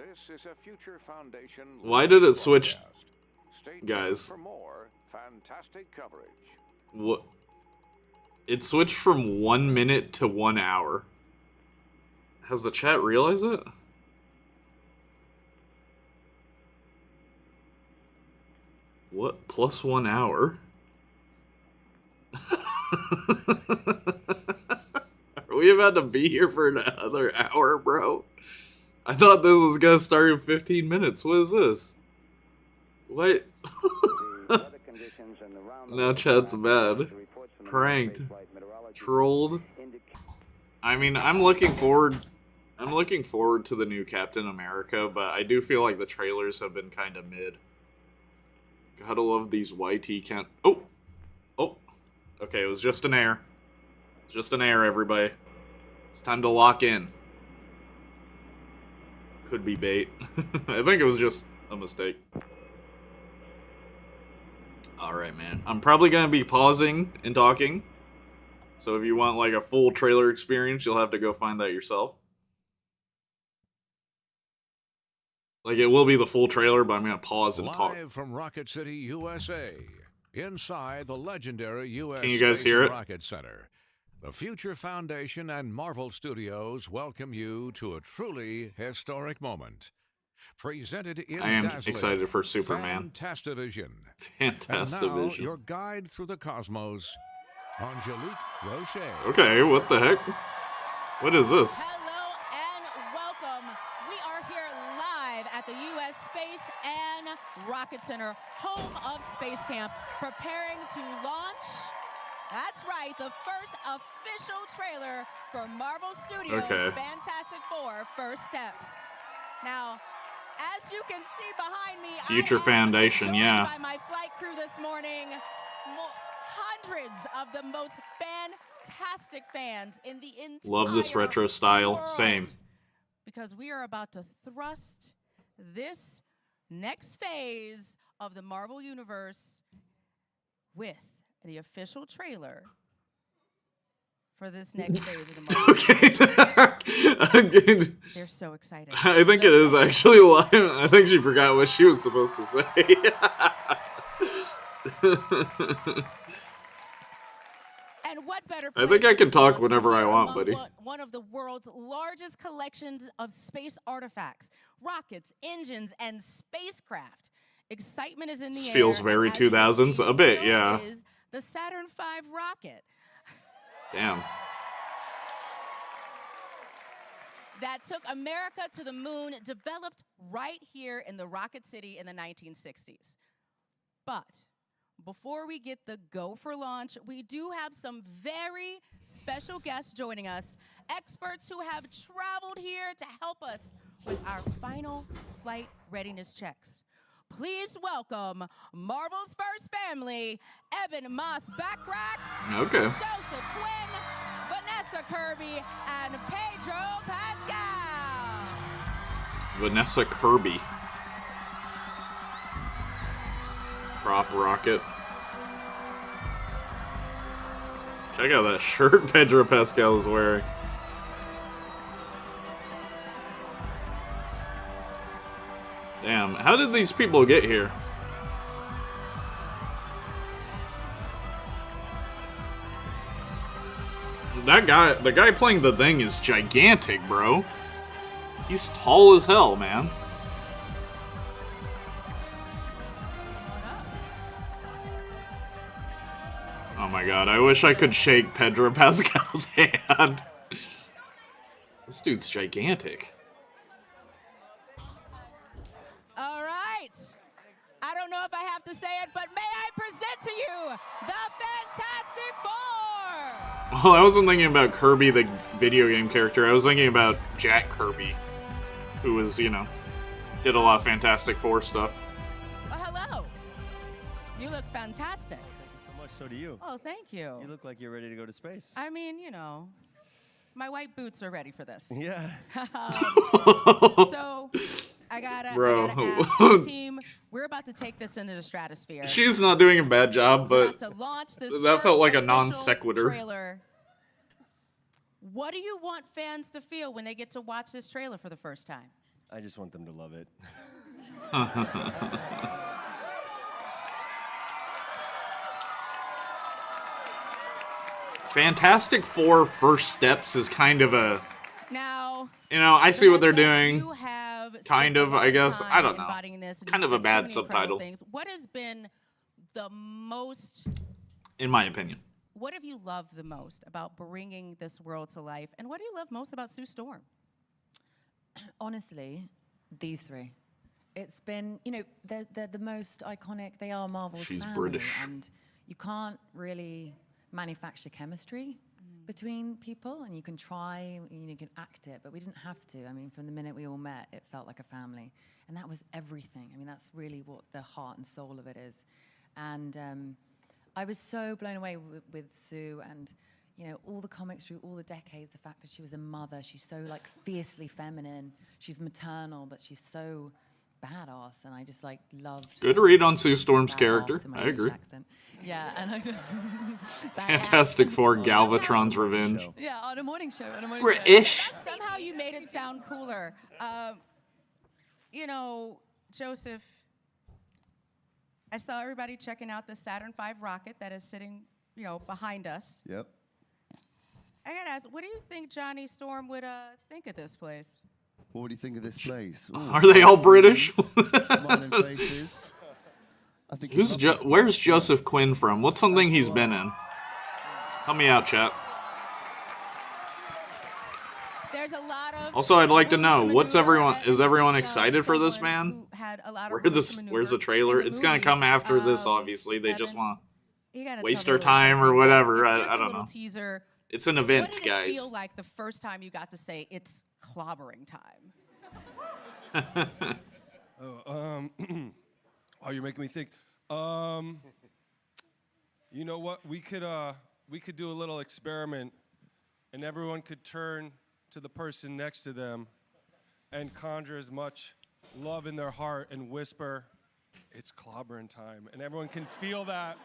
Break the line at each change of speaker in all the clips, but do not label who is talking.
This is a Future Foundation.
Why did it switch, guys?
For more fantastic coverage.
What? It switched from 1 minute to 1 hour. Has the chat realized it? What? Plus 1 hour? Are we about to be here for another hour, bro? I thought this was gonna start in 15 minutes. What is this? What? Now chat's bad. Pranked. Trolled. I mean, I'm looking forward to the new Captain America, but I do feel like the trailers have been kind of mid. Gotta love these YT count. Oh! Oh! Okay, it was just an air. Just an air, everybody. It's time to lock in. Could be bait. I think it was just a mistake. Alright, man. I'm probably gonna be pausing and talking. So if you want like a full trailer experience, you'll have to go find that yourself. Like, it will be the full trailer, but I'm gonna pause and talk.
Live from Rocket City, USA, inside the legendary U.S.
Can you guys hear it?
Rocket Center, the Future Foundation and Marvel Studios welcome you to a truly historic moment. Presented in
I am
dazzling
excited for Superman.
Fantastivision. And now,
Fantastivision.
your guide through the cosmos, Angelique Rocher.
Okay, what the heck? What is this?
Hello and welcome. We are here live at the U.S. Space and Rocket Center, home of Space Camp, preparing to launch. That's right, the first official trailer for Marvel Studios' Fantastic Four: First Steps. Now, as you can see behind me,
Future Foundation, yeah.
By my flight crew this morning, hundreds of the most fantastic fans in the entire
Love this retro style.
world.
Same.
Because we are about to thrust this next phase of the Marvel Universe with the official trailer for this next phase of the Marvel Universe. They're so excited.
I think it is actually live. I think she forgot what she was supposed to say.
And what better
I think I can talk
place
whenever I
to
want,
among
buddy.
One of the world's largest collections of space artifacts, rockets, engines, and spacecraft. Excitement is in the
This
air.
feels very
and as you can
2000s.
see,
A bit,
so
yeah.
is the Saturn V rocket
Damn.
that took America to the moon, developed right here in the Rocket City in the 1960s. But before we get the go for launch, we do have some very special guests joining us, experts who have traveled here to help us with our final flight readiness checks. Please welcome Marvel's first family, Eben Moss-Backrack,
Okay.
Joseph Quinn, Vanessa Kirby, and Pedro Pascal.
Vanessa Kirby. Prop rocket. Check out that shirt Pedro Pascal is wearing. Damn, how did these people get here? That guy, the guy playing the thing is gigantic, bro. He's tall as hell, man. Oh my god, I wish I could shake Pedro Pascal's hand. This dude's gigantic.
All right. I don't know if I have to say it, but may I present to you the Fantastic Four!
Well, I wasn't thinking about Kirby, the video game character. I was thinking about Jack Kirby, who was, you know, did a lot of Fantastic Four stuff.
Well, hello. You look fantastic.
Thank you so much. So do you.
Oh, thank you.
You look like you're ready to go to space.
I mean, you know, my white boots are ready for this.
Yeah.
So, I gotta
Bro.
ask the team, we're about to take this into the stratosphere.
She's not doing a bad job,
We're
but
about to launch this
that felt
first
like a non
official
sequitur.
Trailer. What do you want fans to feel when they get to watch this trailer for the first time?
I just want them to love it.
Fantastic Four First Steps is kind of a...
Now,
I see what they're doing.
You have
Kind
spent a
of,
lot
I guess.
time
I don't know.
embodying this, and
Kind
you've
of a
said so
bad
many incredible
subtitle.
things. What has been the most...
In my opinion.
What have you loved the most about bringing this world to life? And what do you love most about Sue Storm?
Honestly, these three. It's been, they're the most iconic. They are Marvel's
She's
family,
British.
and you can't really manufacture chemistry between people, and you can try, you can act it, but we didn't have to. I mean, from the minute we all met, it felt like a family, and that was everything. I mean, that's really what the heart and soul of it is. And I was so blown away with Sue, and all the comics through all the decades, the fact that she was a mother, she's so like fiercely feminine, she's maternal, but she's so badass, and I just like loved.
Good read on Sue Storm's
badass
character.
in my
I
British
agree.
accent. Yeah, and I just
Fantastic Four, Galvatron's Revenge.
Yeah, on a morning show.
British.
Somehow you made it sound cooler. Joseph, I saw everybody checking out the Saturn V rocket that is sitting, behind us.
Yep.
I gotta ask, what do you think Johnny Storm would think of this place?
What do you think of this place? Ooh,
Are they all British?
Smiling faces. I think
Where's Joseph Quinn from? What's something he's been in? Help me out, chat.
There's a lot of.
Also, I'd like to know,
what's
is everyone excited for this, man? Where's the trailer? It's gonna come after this, obviously. They just want to waste our time or whatever. I don't know.
Teaser.
It's an event,
What did
guys.
it feel like the first time you got to say it's clobbering time?
Oh, you're making me think. You know what? We could do a little experiment, and everyone could turn to the person next to them and conjure as much love in their heart and whisper, "It's clobbering time," and everyone can feel that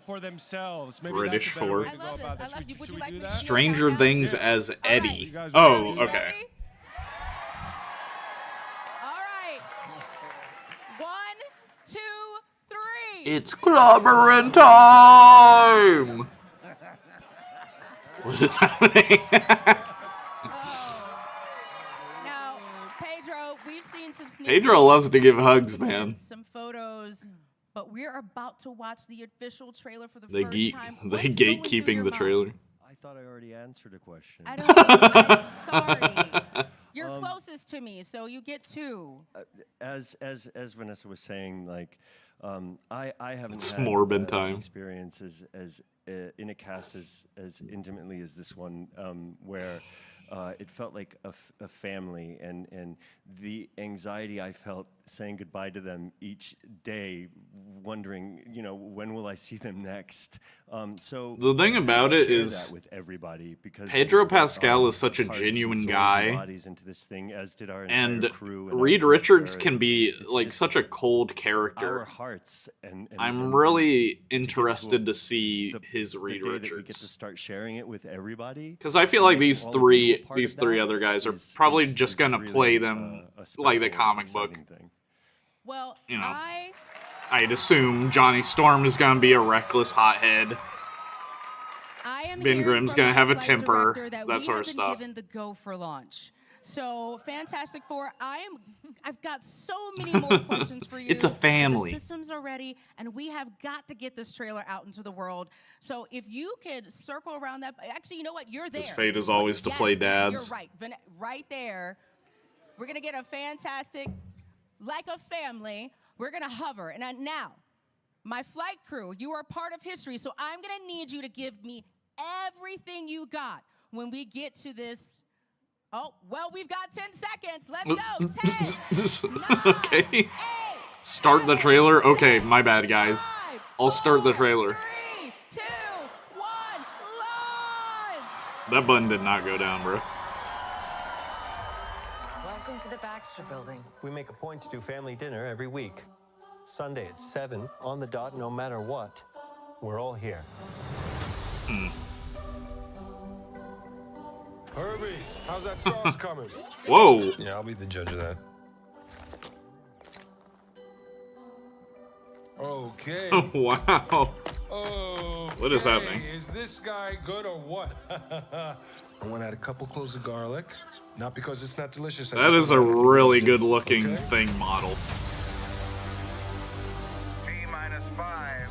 for themselves. Maybe
British
that's a better way
Four.
to go about this.
Would you
we
like
do
me to
that?
feel
Stranger
that
Things
out?
as
right.
Eddie.
You guys
Oh,
ready?
okay.
Ready? All right. 1, 2, 3.
It's clobbering time! What is happening?
Now, Pedro, we've seen some sneak
Pedro
peeks
loves to give hugs,
and
man.
some photos, but we're about to watch the official trailer for the
They
first time.
they
What's going through
gatekeeping
your
the
mind?
trailer.
I thought I already answered a question.
I don't. Sorry. You're closest to me, so you get 2.
As Vanessa was saying, like, I haven't
It's
had
morbid time.
experience as in a cast as intimately as this one, where it felt like a family, and the anxiety I felt saying goodbye to them each day, wondering, when will I see them next? So
The thing about it
share
is
that with everybody, because
Pedro
we put
Pascal
our
is such a
hearts and
genuine
souls and
guy.
bodies into this thing, as did our entire
And
crew, and
Reed
I
Richards
share
can
it.
be
It's
like
just
such a cold
our
character.
hearts, and
I'm really
to
interested to see his
the
Reed
day that we get to
Richards.
start sharing it with everybody.
Because I feel
and
like
make
these
all the people part of
three
that
other guys are
is-
probably
is-
just
is
gonna
really,
play them
a
like the
special and
comic book.
exciting thing.
Well,
You know. I'd assume Johnny Storm is gonna be a reckless hothead.
I am
Ben
hearing
Grimm's
from
gonna
my
have a
flight
temper,
director
that
we
sort
have
of
been
stuff.
Given the go for launch. So Fantastic Four, I've got so many more questions for you.
It's a family.
The systems are ready, and we have got to get this trailer out into the world. So if you could circle around that, actually, you know what? You're there.
His fate is always to play dads.
You're right, right there. We're gonna get a fantastic, like a family. We're gonna hover, and now, my flight crew, you are part of history. So I'm gonna need you to give me everything you got when we get to this. Oh, well, we've got 10 seconds. Let's go. 10, 9,
Okay.
8,
Start the
7,
trailer? Okay,
6,
my bad, guys.
5,
I'll start the
4,
trailer.
3, 2, 1, launch!
That button did not go down, bro.
Welcome to the Baxter Building.
We make a point to do family dinner every week. Sunday at 7, on the dot, no matter what. We're all here.
Herbie, how's that sauce coming?
Whoa.
Yeah, I'll be the judge of that. Okay.
Wow.
Oh.
What is happening?
Is this guy good or what? I want to add a couple cloves of garlic. Not because it's not delicious.
That is a really good looking thing model.
T-5.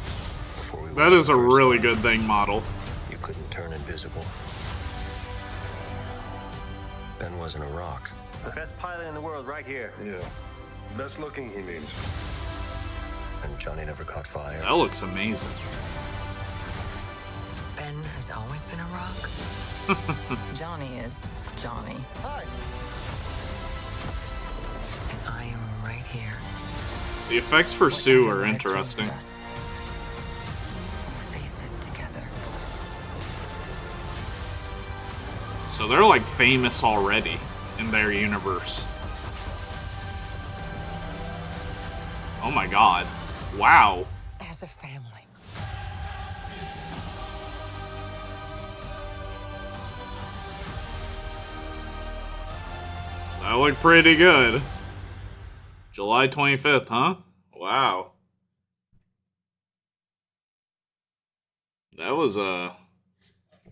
That is a really good thing model.
You couldn't turn invisible. Ben wasn't a rock.
The best pilot in the world right here.
Yeah. Best looking, he means.
And Johnny never caught fire.
That looks amazing.
Ben has always been a rock. Johnny is Johnny.
Hi.
And I am right here.
The effects for Sue
Whatever
are
life throws
interesting.
at us, we'll face it together.
So they're like famous already in their universe. Oh my god. Wow.
As a family.
That looked pretty good. July 25th, huh? Wow. That was,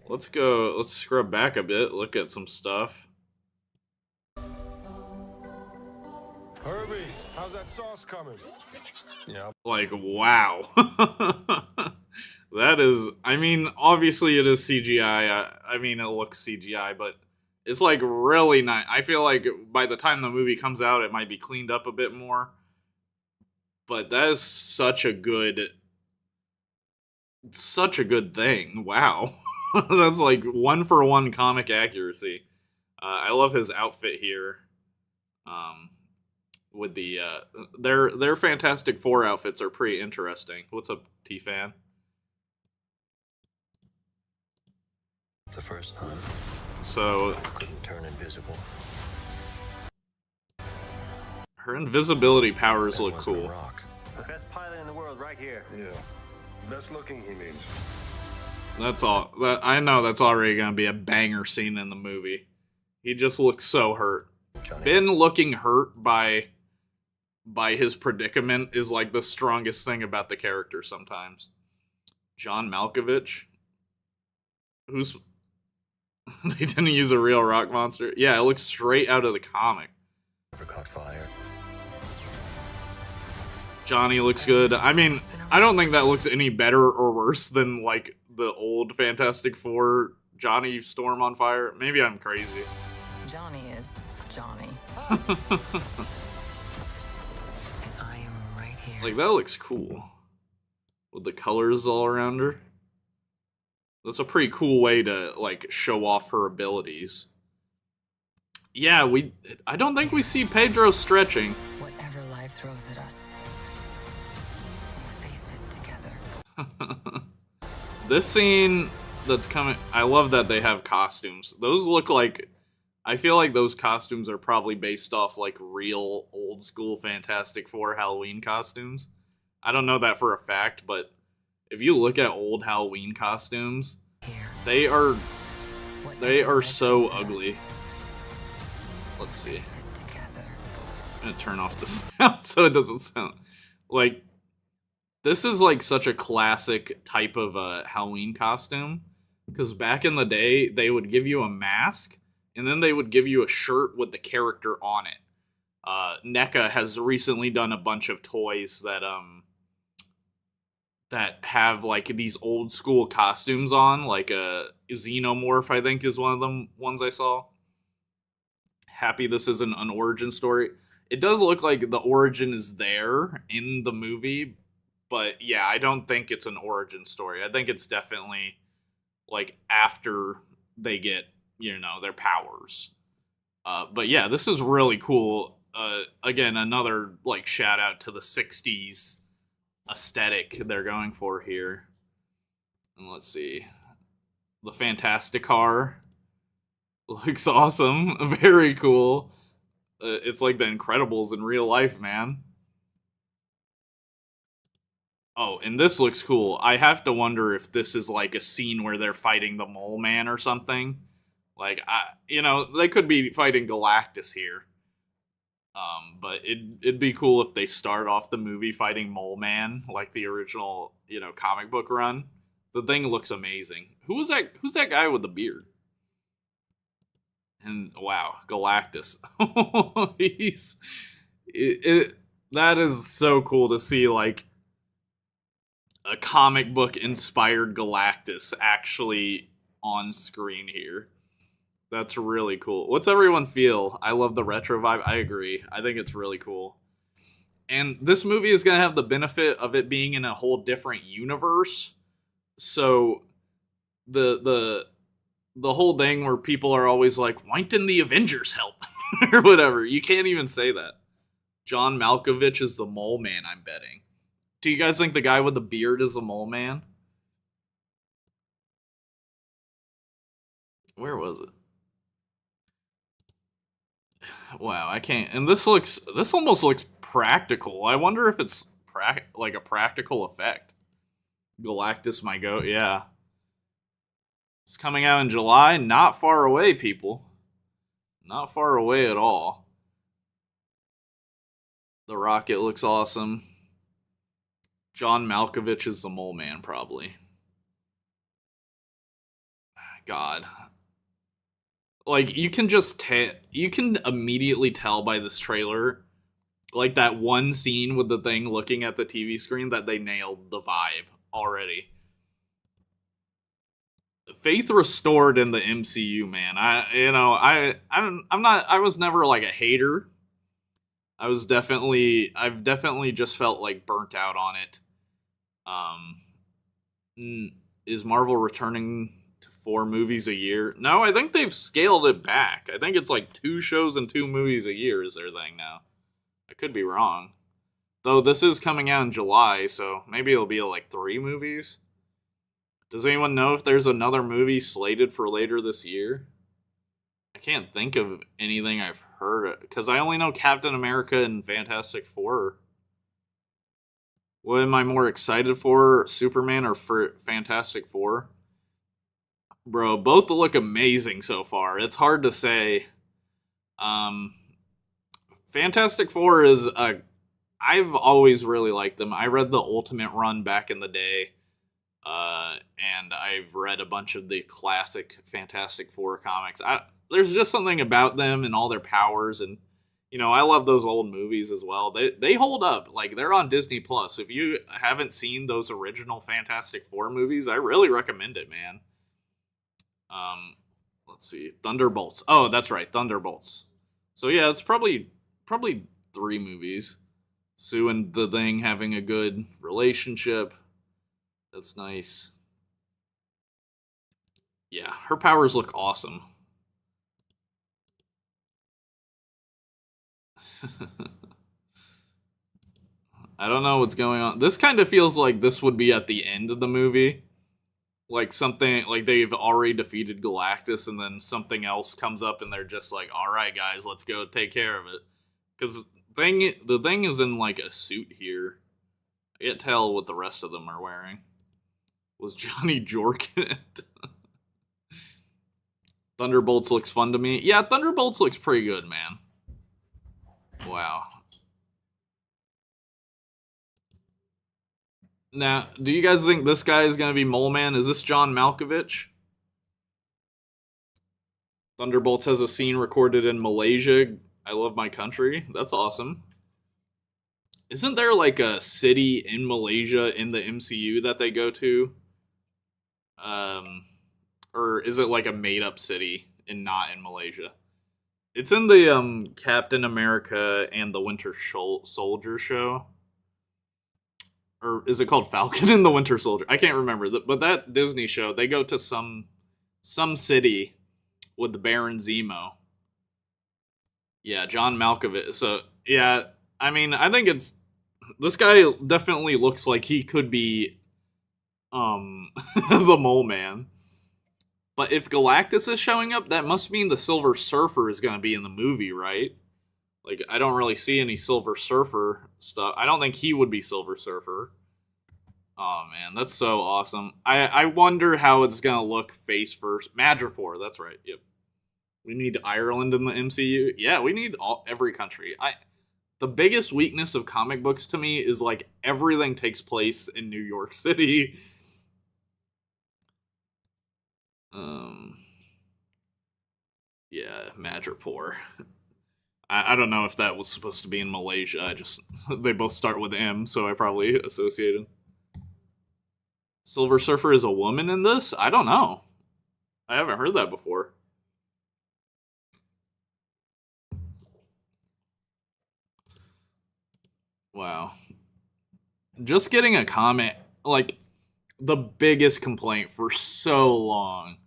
let's scrub back a bit, look at some stuff.
Herbie, how's that sauce coming? Yeah.
Like, wow. That is, I mean, obviously it is CGI. I mean, it looks CGI, but it's like really nice. I feel like by the time the movie comes out, it might be cleaned up a bit more. But that is such a good thing. Wow. That's like 1-for-1 comic accuracy. I love his outfit here. With the their Fantastic Four outfits are pretty interesting. What's up, T-Fan?
The first time.
So
You couldn't turn invisible.
her invisibility powers
Ben
look
wasn't a
cool.
rock.
The best pilot in the world right here.
Yeah. Best looking, he means.
That's all. I know that's already gonna be a banger scene in the movie. He just looks so hurt.
Johnny.
Ben looking hurt by his predicament is like the strongest thing about the character sometimes. John Malkovich, who's they didn't use a real rock monster. Yeah, it looks straight out of the comic.
Never caught fire.
Johnny looks good. I mean, I don't think that looks any better or worse than like the old Fantastic Four Johnny Storm on Fire. Maybe I'm crazy.
Johnny is Johnny. And I am right here.
Like, that looks cool. With the colors all around her. That's a pretty cool way to, like, show off her abilities. Yeah, I don't think we see Pedro stretching.
Whatever life throws at us, we'll face it together.
This scene that's coming... I love that they have costumes. Those look like... I feel like those costumes are probably based off, like, real old-school Fantastic Four Halloween costumes. I don't know that for a fact, but if you look at old Halloween costumes, they are so ugly. Let's see. I'm gonna turn off the sound so it doesn't sound... Like, this is, like, such a classic type of Halloween costume. Because back in the day, they would give you a mask, and then they would give you a shirt with the character on it. NECA has recently done a bunch of toys that have like these old school costumes on, like a Xenomorph, I think is one of them ones I saw. Happy this isn't an origin story. It does look like the origin is there in the movie, but yeah, I don't think it's an origin story. I think it's definitely like after they get, you know, their powers. But yeah, this is really cool. Again, another like shout out to the 60s aesthetic they're going for here. And let's see. The Fantastic Car looks awesome. Very cool. It's like the Incredibles in real life, man. Oh, and this looks cool. I have to wonder if this is like a scene where they're fighting the Mole Man or something. Like, they could be fighting Galactus here. But it'd be cool if they start off the movie fighting Mole Man, like the original, comic book run. The thing looks amazing. Who's that guy with the beard? And wow, Galactus. That is so cool to see, like, a comic book inspired Galactus actually on screen here. That's really cool. What's everyone feel? I love the retro vibe. I agree. I think it's really cool. And this movie is going to have the benefit of it being in a whole different universe. So the whole thing where people are always like, why didn't the Avengers help? Or whatever. You can't even say that. John Malkovich is the Mole Man, I'm betting. Do you guys think the guy with the beard is the Mole Man? Where was it? Wow, I can't. And this almost looks practical. I wonder if it's like a practical effect. Galactus my goat, yeah. It's coming out in July. Not far away, people. Not far away at all. The rocket looks awesome. John Malkovich is the Mole Man, probably. God. Like, you can immediately tell by this trailer, like that one scene with the thing looking at the TV screen, that they nailed the vibe already. Faith restored in the MCU, man. I was never like a hater. I've definitely just felt like burnt out on it. Is Marvel returning to 4 movies a year? No, I think they've scaled it back. I think it's like 2 shows and 2 movies a year is their thing now. I could be wrong. Though this is coming out in July, so maybe it'll be like 3 movies. Does anyone know if there's another movie slated for later this year? I can't think of anything I've heard, because I only know Captain America and Fantastic Four. What am I more excited for, Superman or for Fantastic Four? Bro, both look amazing so far. It's hard to say. Fantastic Four is I've always really liked them. I read the Ultimate Run back in the day. And I've read a bunch of the classic Fantastic Four comics. There's just something about them and all their powers, and I love those old movies as well. They hold up. Like, they're on Disney Plus. If you haven't seen those original Fantastic Four movies, I really recommend it, man. Let's see, Thunderbolts. Oh, that's right, Thunderbolts. So yeah, it's probably 3 movies. Sue and the Thing having a good relationship. That's nice. Yeah, her powers look awesome. I don't know what's going on. This kind of feels like this would be at the end of the movie. Like something, like they've already defeated Galactus and then something else comes up and they're just like, alright guys, let's go take care of it. Because the thing is in like a suit here. I can't tell what the rest of them are wearing. Was Johnny Jork in it? Thunderbolts looks fun to me. Yeah, Thunderbolts looks pretty good, man. Wow. Now, do you guys think this guy is going to be Mole Man? Is this John Malkovich? Thunderbolts has a scene recorded in Malaysia. I love my country. That's awesome. Isn't there like a city in Malaysia in the MCU that they go to? Or is it like a made-up city and not in Malaysia? It's in the Captain America and the Winter Soldier show. Or is it called Falcon and the Winter Soldier? I can't remember. But that Disney show, they go to some city with the Baron Zemo. Yeah, John Malkovich. So, yeah, I mean, I think this guy definitely looks like he could be the Mole Man. But if Galactus is showing up, that must mean the Silver Surfer is going to be in the movie, right? Like, I don't really see any Silver Surfer stuff. I don't think he would be Silver Surfer. Oh, man, that's so awesome. I wonder how it's going to look face first. Madripoor, that's right, yep. We need Ireland in the MCU. Yeah, we need every country. The biggest weakness of comic books to me is like everything takes place in New York City. Yeah, Madripoor. I don't know if that was supposed to be in Malaysia. They both start with M, so I probably associated. Silver Surfer is a woman in this? I don't know. I haven't heard that before. Wow. Just getting a comment, like, the biggest complaint for so long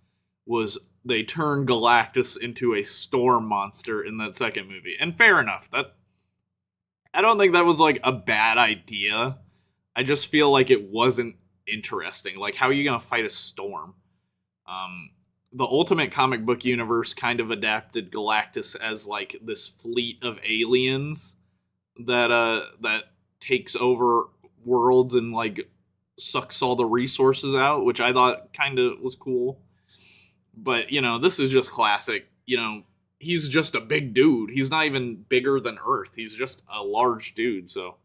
was they turned Galactus into a storm monster in that second movie. And fair enough. I don't think that was like a bad idea. I just feel like it wasn't interesting. Like, how are you going to fight a storm? The Ultimate comic book universe kind of adapted Galactus as like this fleet of aliens that takes over worlds and like sucks all the resources out, which I thought kind of was cool. But, you know, this is just classic. You know, he's just a big dude. He's not even bigger than Earth. He's just a large dude, so